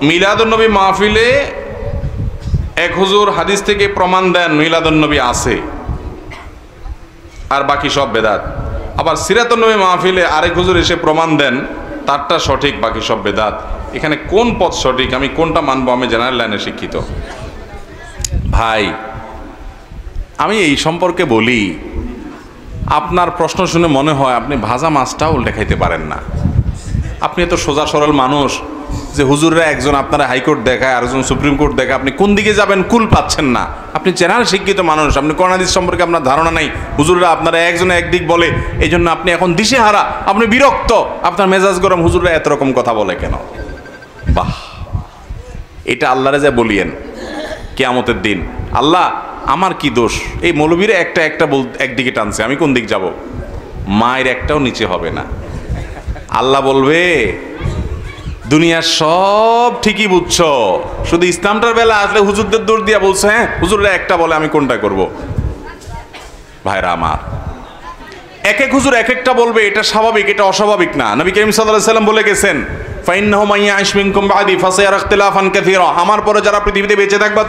মিলাদুন্নবী মাহফিলে এক হুজুর হাদিস থেকে প্রমাণ দেন মিলাদুন্নবী আছে, আর বাকি সব বেদাত। আবার সিরাতুন্নবী মাহফিলে আরেক হুজুর এসে প্রমাণ দেন তারটা সঠিক, বাকি সব বেদাত। এখানে কোন পথ সঠিক, আমি কোনটা মানবো? আমি জেনারেল লাইনে শিক্ষিত ভাই। আমি এই সম্পর্কে বলি, আপনার প্রশ্ন শুনে মনে হয় আপনি ভাজা মাছটাও উল্টে খাইতে পারেন না। আপনি এত সোজা সরল মানুষ যে হুজুররা একজন আপনারা হাইকোর্ট দেখায়, আরেকজন সুপ্রিম কোর্ট দেখায়, আপনি কোন দিকে যাবেন কুল পাচ্ছেন না। আপনি জেনারেল শিক্ষিত মানুষ, আপনি কোরআন হাদিস সম্পর্কে আপনার ধারণা নাই। হুজুররা আপনারা একজনে একদিক বলে, এই জন্য আপনি এখন দিশেহারা, আপনি বিরক্ত, আপনার মেজাজ গরম, হুজুররা এত রকম কথা বলে কেন? বাহ, এটা আল্লাহরে যা বলিয়েন কিয়ামতের দিন, আল্লাহ আমার কি দোষ? এই মৌলবীরা একটা একটা একদিকে টানছে, আমি কোন দিক যাব? মায়ের একটাও নিচে হবে না। আল্লাহ বলবে দুনিয়ার সব ঠিকই বুঝছো, শুধু ইসলামটার বেলা আসলে হুজুরদের দোষ দিয়া বলছে হ্যাঁ হুজুররা একটা বলে আমি কোনটা করব? ভাইরা আমার, এক এক হুজুর এক একটা বলবে, এটা স্বাভাবিক, এটা অস্বাভাবিক না। নবী করিম সাল্লাল্লাহু আলাইহি ওয়াসাল্লাম বলে গেছেন ফাইন্নাহু মান ইয়াইশ মিনকুম বাদি ফাসায়ারা ইখতিলাফান কাসীরা, আমার পরে যারা পৃথিবীতে বেঁচে থাকবা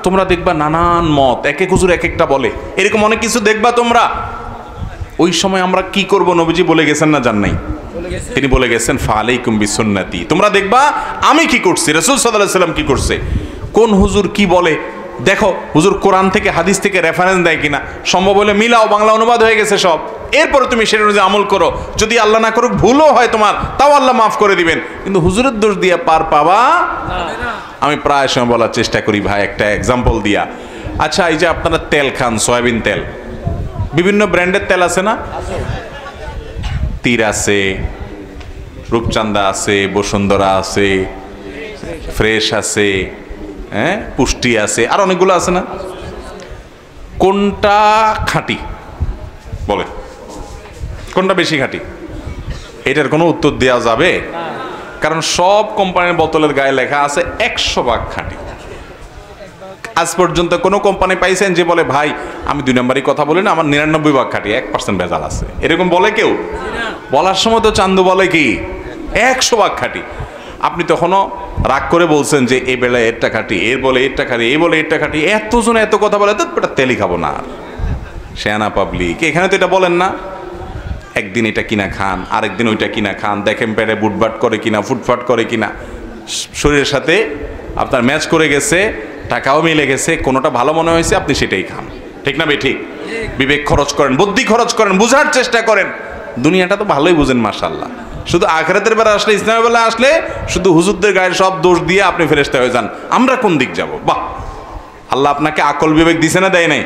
তোমরা দেখবা নানান মত, এক এক হুজুর এক একটা বলে, এরকম অনেক কিছু দেখবা তোমরা। ওই সময় আমরা কি করব? নবীজি বলে গেছেন না, জান নাই? তিনি বলে গেছেন ফালাইকুম বিসুন্নতি, তোমরা দেখবা আমি কি করছি, রাসূল সাল্লাল্লাহু আলাইহি ওয়াসাল্লাম কি করছে। কোন হুজুর কি বলে দেখো, হুজুর কোরআন থেকে হাদিস থেকে রেফারেন্স দেয় কিনা, সম্ভব হলে মিলাও, বাংলা অনুবাদ হয়ে গেছে সব, এরপরে তুমি সেটা অনুযায়ী আমল করো। যদি আল্লাহ না করুক ভুলও হয় তোমার, তাও আল্লাহ মাফ করে দিবেন, কিন্তু হুজুরের দোষ দিয়ে পার পাবা না। আমি প্রায় সময় বলার চেষ্টা করি ভাই, একটা এক্সাম্পল দিয়া। আচ্ছা, এই যে আপনারা তেল খান, সয়াবিন তেল, বিভিন্ন ব্র্যান্ডের তেল আছে না? তীর আছে, রূপচান্দা আছে, বসুন্ধরা আছে, ফ্রেশ আছে, হ্যাঁ পুষ্টি আছে, আর অনেকগুলো আছে না? কোনটা খাঁটি বলে? কোনটা বেশি খাঁটি? এটার কোনো উত্তর দেওয়া যাবে? কারণ সব কোম্পানির বোতলের গায়ে লেখা আছে 100% খাঁটি। আজ পর্যন্ত কোনো কোম্পানি পাইছেন যে বলে ভাই আমি 2 নম্বরই কথা বলি না, আমার 99% খাঁটি, 1% ভেজাল আছে? এরকম বলে কেউ? বলার সময় তো চান্দু বলে কি 100% খাঁটি। আপনি তখনও রাগ করে বলছেন যে এই বেলায় এরটা খাঁটি, এর বলে এরটা খাঁটি, এই বলে এরটা খাঁটি, এতজন এত কথা বলে তো এটা তেলই খাবো না। শেয়ানা পাবলিক, এখানে তো এটা বলেন না। একদিন এটা কিনা খান, আরেকদিন ওইটা কিনা খান, দেখেন পেটে বুটবাট করে কিনা, ফুটফাট করে কিনা, শরীরের সাথে আপনার ম্যাচ করে গেছে, টাকাও মিলে গেছে, কোনোটা ভালো মনে হয়েছে আপনি সেটাই খান। ঠিক না বেঠিক? বিবেক খরচ করেন, বুদ্ধি খরচ করেন, বুঝার চেষ্টা করেন। দুনিয়াটা তো ভালোই বুঝেন মাশাআল্লাহ। শুধু আখিরাতের বেলা আসলে, ইসলামের বেলা আসলে শুধু হুজুরদের গায়ের সব দোষ দিয়ে আপনি ফেরেশতা হয়ে যান। আমরা কোন দিক যাব? বাহ, আল্লাহ আপনাকে আকল বিবেক দিছে না দেয় নাই?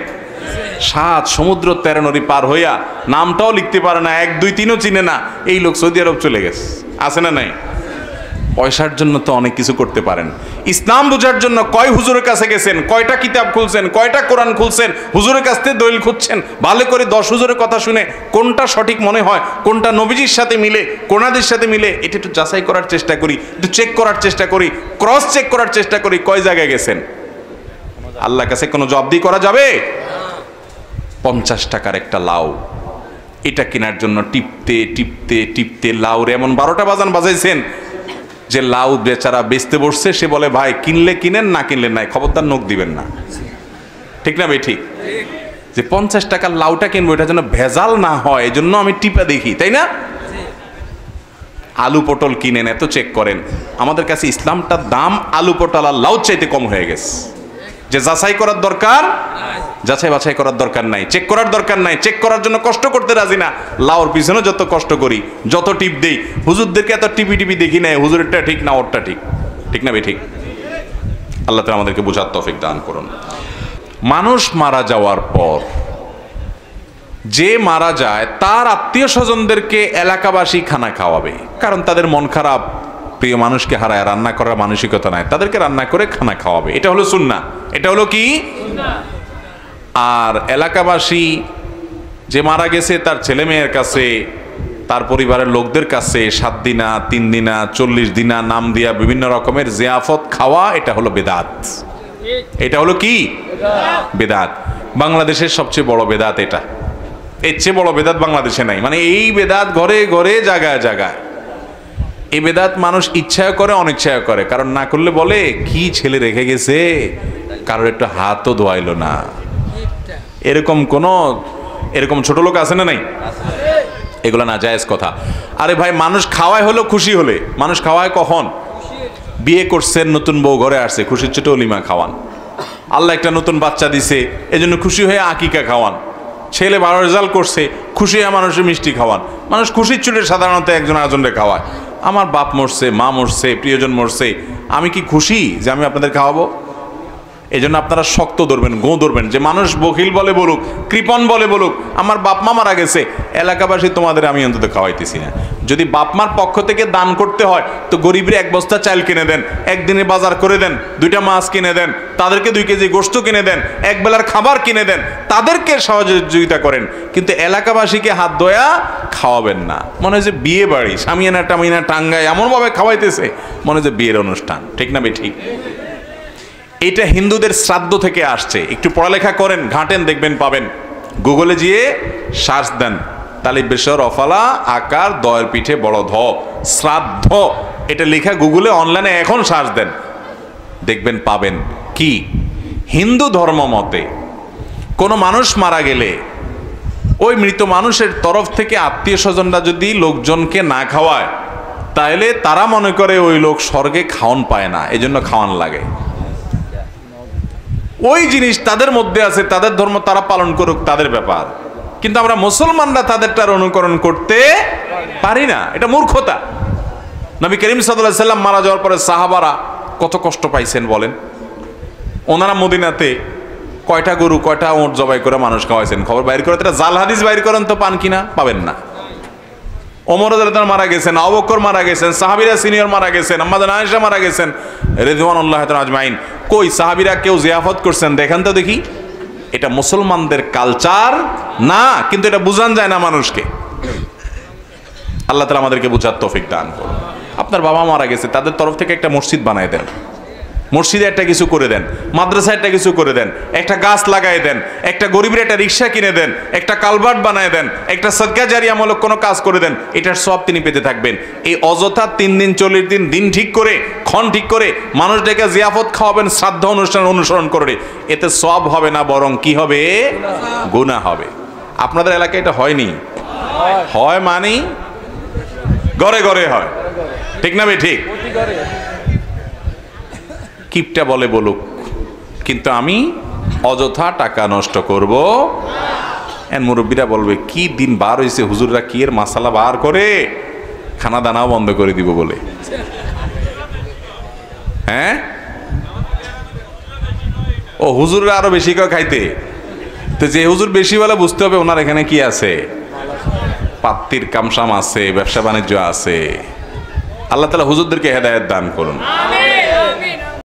7 সমুদ্র 13 নদী পার হইয়া নামটাও লিখতে পারে না, 1 2 3ও চিনে না, এই লোক সৌদি আরব চলে গেছে, আছে না নাই? পয়সার জন্য তো অনেক কিছু করতে পারেন। ইসলাম বোঝার জন্য কয় হুজুরের কাছে গেছেন, কয়টা কিতাব খুলছেন, কয়টা কোরআন খুলছেন, হুজুরের কাছ থেকে দলিল খুঁজছেন, ভালো করে 10 হুজুরের কথা শুনে কোনটা সঠিক মনে হয়, কোনটা নবীজির সাথে মিলে, কোরআনের সাথে মিলে, এটা একটু যাচাই করার চেষ্টা করি, একটু চেক করার চেষ্টা করি, ক্রস চেক করার চেষ্টা করি, কয় জায়গায় গেছেন। আল্লাহর কাছে কোনো জবাবদি করা যাবে? 50 টাকার একটা লাউ, এটা কেনার জন্য টিপতে টিপতে টিপতে লাউর এমন 12টা বাজান বাজাইছেন যে লাউ বেচারা বেচতে বসছে, সে বলে ভাই কিনলে কিনেন, না কিনলে নাই, খবরদার নখ দিবেন না। ঠিক না বেঠিক? যে 50 টাকার লাউটা কিনবো, এটা যেন ভেজাল না হয়, এই জন্য আমি টিপা দেখি, তাই না? আলু পটল কিনেন, এত চেক করেন। আমাদের কাছে ইসলামটার দাম আলু পটল আর লাউ চাইতে কম হয়ে গেছে। যে যাচাই করার দরকার, যাচাই বাছাই করার দরকার নাই, চেক করার দরকার নাই, চেক করার জন্য কষ্ট করতে রাজি না। লাউর পিছনে যত কষ্ট করি, যত টিপ দেই, হুজুরদেরকে এত টিপি টিপি দেখি না, হুজুরেরটা ঠিক না ওরটা ঠিক। ঠিক না বেঠিক? আল্লাহ তাআলা আমাদেরকে বোঝার তৌফিক দান করুন। মানুষ মারা যাওয়ার পর, যে মারা যায় তার আত্মীয় স্বজনদেরকে এলাকাবাসী খানা খাওয়াবে, কারণ তাদের মন খারাপ, প্রিয় মানুষকে হারায়, রান্না করার মানসিকতা নাই, তাদেরকে রান্না করে খানা খাওয়াবে। এটা হলো সুন্নাহ। এটা হলো কি? আর এলাকাবাসী যে মারা গেছে তার ছেলে মেয়ের কাছে, তার পরিবারের লোকদের কাছে 7 দিনা, 3 দিনা, 40 দিনা নাম দিয়া বিভিন্ন রকমের জিয়াফত খাওয়া, এটা হলো বেদাত। এটা হলো কি? বেদাত। বাংলাদেশের সবচেয়ে বড় বেদাত এটা। এর চেয়ে বড় বেদাত বাংলাদেশে নাই। মানে এই বেদাত ঘরে ঘরে, জায়গায় জায়গায়। এই বেদাত মানুষ ইচ্ছায় করে অনিচ্ছায় করে, কারণ না করলে বলে কি ছেলে রেখে গেছে, কারোর একটু হাতও ধোয়াইলো না। এরকম ছোট লোক আছে না নাই? এগুলো না জায়েজ কথা। আরে ভাই, মানুষ খাওয়ায় হলো খুশি হলে। মানুষ খাওয়ায় কখন? বিয়ে করছেন, নতুন বউ ঘরে আসছে, খুশির ছোট অলিমা খাওয়ান। আল্লাহ একটা নতুন বাচ্চা দিছে, এজন্য খুশি হয়ে আকিকা খাওয়ান। ছেলে ভালো রেজাল্ট করছে, খুশি হয়ে মানুষের মিষ্টি খাওয়ান। মানুষ খুশির চুটে সাধারণত একজন আরেকজনকে খাওয়ায়। আমার বাপ মরছে, মা মরছে, প্রিয়জন মরছে, আমি কি খুশি যে আমি আপনাদের খাওয়াবো? এই জন্য আপনারা শক্ত ধরবেন, গো ধরবেন, যে মানুষ বখিল বলে বলুক, কৃপণ বলে বলুক, আমার বাপ মা মারা গেছে, এলাকাবাসী তোমাদের আমি অন্তত খাওয়াইতেছি না। যদি বাপ মার পক্ষ থেকে দান করতে হয় তো গরিবের 1 বস্তা চাল কিনে দেন, একদিনে বাজার করে দেন, 2টা মাছ কিনে দেন, তাদেরকে 2 কেজি গোশত কিনে দেন, এক বেলার খাবার কিনে দেন, তাদেরকে সহযোগিতা করেন। কিন্তু এলাকাবাসীকে হাত ধোয়া খাওয়াবেন না। মনে হয় যে বিয়ে বাড়ি, সামিয়ানা টামিয়ানা টাঙ্গায় এমনভাবে খাওয়াইতেছে মনে হয় যে বিয়ের অনুষ্ঠান। ঠিক না ভাই? ঠিক। এটা হিন্দুদের শ্রাদ্ধ থেকে আসছে। একটু পড়ালেখা করেন, ঘাটেন, দেখবেন পাবেন। গুগলে গিয়ে সার্চ দেন, তালিব বেশর অফালা আকার দয়ের পিঠে বড় ধ শ্রাদ্ধ, এটা লেখা গুগলে অনলাইনে এখন সার্চ দেন, দেখবেন পাবেন। কি হিন্দু ধর্ম মতে কোনো মানুষ মারা গেলে ওই মৃত মানুষের তরফ থেকে আত্মীয় স্বজনরা যদি লোকজনকে না খাওয়ায়, তাহলে তারা মনে করে ওই লোক স্বর্গে খাওয়ান পায় না, এজন্য খাওয়ান লাগে। ওই জিনিস তাদের মধ্যে আছে, তাদের ধর্ম তারা পালন করুক, তাদের ব্যাপার। কিন্তু আমরা মুসলমানরা তাদেরটার অনুকরণ করতে পারি না, এটা মূর্খতা। নবী করিম সাল্লাল্লাহু আলাইহি সাল্লাম মারা যাওয়ার পরে সাহাবারা কত কষ্ট পাইছেন বলেন। ওনারা মদিনাতে কয়টা গরু, কয়টা ওঁট জবাই করে মানুষ খাওয়াইছেন, খবর বাইর করে। তারা জাল হাদিস বাইর করেন তো পান কিনা? পাবেন না। ওমর রাদিয়াল্লাহু মারা গেছেন, আবু বকর মারা গেছেন, সাহাবীরা সিনিয়র মারা গেছেন, আম্মা জান আয়েশা মারা গেছেন, রিদওয়ানুল্লাহি তাআলা আজমাইন। কই সাহাবীরা কেউ জিয়াফত করছেন? দেখেন তো দেখি। এটা মুসলমানদের কালচার না, কিন্তু এটা বুঝান যায় না মানুষকে। আল্লাহ তাআলা আমাদেরকে বুঝার তৌফিক দান করুন। আপনার বাবা মারা গেছে, তাদের তরফ থেকে একটা মসজিদ বানায় দেন, মসজিদে একটা কিছু করে দেন, মাদ্রাসায় একটা কিছু করে দেন, একটা গাছ লাগাই দেন, একটা গরিবের একটা রিক্সা কিনে দেন, একটা কালভার্ট বানায় দেন, একটা সদকা জারিয়ামূলক কোনো কাজ করে দেন, এটার সব তিনি পেতে থাকবেন। এই অযথা 3 দিন 40 দিন দিন ঠিক করে, ক্ষণ ঠিক করে মানুষ ডেকে জিয়াফত খাওয়াবেন, শ্রাদ্ধ অনুষ্ঠান অনুসরণ করে, এতে সব হবে না, বরং কি হবে? গুনাহ হবে। আপনাদের এলাকায় এটা হয়নি? হয় মানে ঘরে ঘরে হয়। ঠিক না ভাই? ঠিক। কিপটা বলে বলুক, কিন্তু আমি অযথা টাকা নষ্ট করব। মুরব্বীরা বলবে কি দিন বার হয়েছে, হুজুররা কি এর মাসালা বার করে, খানা দানাও বন্ধ করে দিব বলে। হ্যাঁ, ও হুজুররা আরো বেশি করে খাইতে, তো যে হুজুর বেশি বলে বুঝতে হবে ওনার এখানে কি আছে, পাত্তির কামসাম আছে, ব্যবসা বাণিজ্য আছে। আল্লাহ তাআলা হুজুরদেরকে হেদায়েত দান করুন।